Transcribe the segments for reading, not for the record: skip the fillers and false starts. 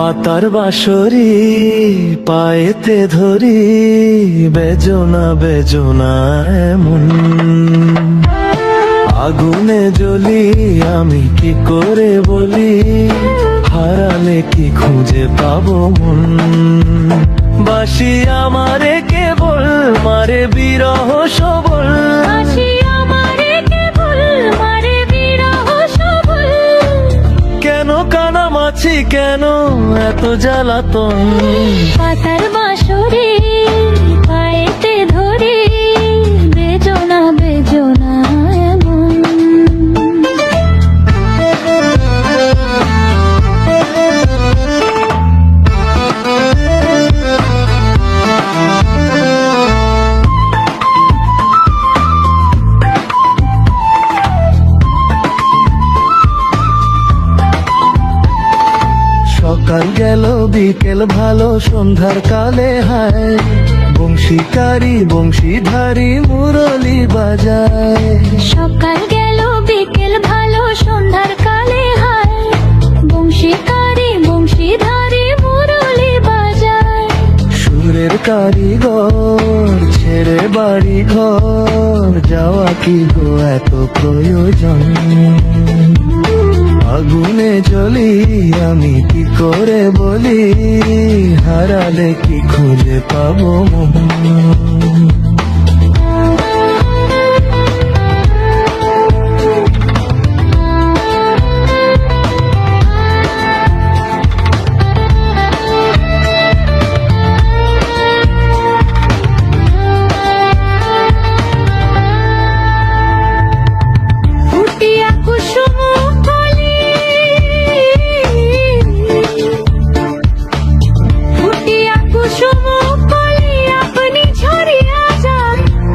পাতার বাঁশরি পায়েতে ধরি, বেজনা বেজনা এমন। আগুনে জ্বলি আমি কি করে বলি, হারালে কি খুঁজে পাবো মন। বাঁশি আমারে কেবল মারে বিরহ সবল, কেন কানামাছি কেন এত জ্বালাতন। পাতার বাঁশরি পায়েতে ধরি, বেজনা বেজনা এমন। সকাল গেল বিকেল ভালো সন্ধ্যার কালে হায়, বংশীকারী বংশীধারী মুরলি বাজায়। সকাল গেল বিকেল ভালো সন্ধ্যার কালে হায়, বংশীকারী বংশীধারী মুরলি বাজায়। সুরের কারিগর ছেড়ে বাড়ি ঘর, যাওয়া কি গো এত প্রয়োজন। আগুনে জ্বলি আমি কি করে বলি, হারালে কি খুঁজে পাবো মন।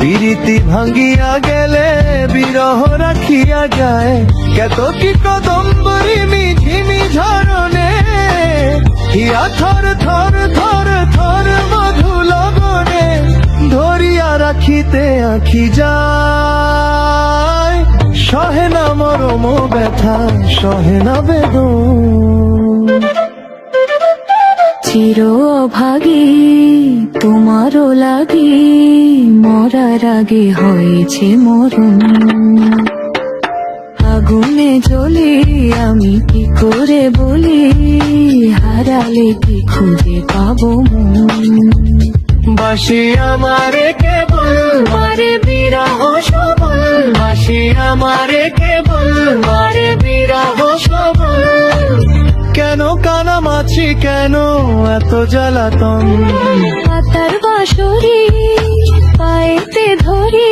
প্রীতি ভাঙ্গিয়া গেলে বিরহ রাখিয়া যায়, কত কি কদম্বরী মিঝিমি ঝরনে, হিয়া থর থর থর থর মধু লগনে, ধরিয়া রাখিতে আঁখি যায়। সহে না মরম ব্যথা সহে না বেদন, চির অভাগী তোমারও লাগি, মরার আগে হয়েছে মরণ। আগুনে জ্বলি আমি কি করে বলি, হারালে কি খুঁজে পাবো মন। বাঁশি আমারে কেবল মারে বিরহ সবল, বাঁশি আমারে কেবল মারে বিরহ সবল, কেন কানামাছি কেন এত জ্বালাতন। পাতার বাঁশরি পায়েতে ধরি,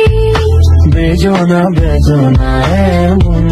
বেজনা বেজনা এমন।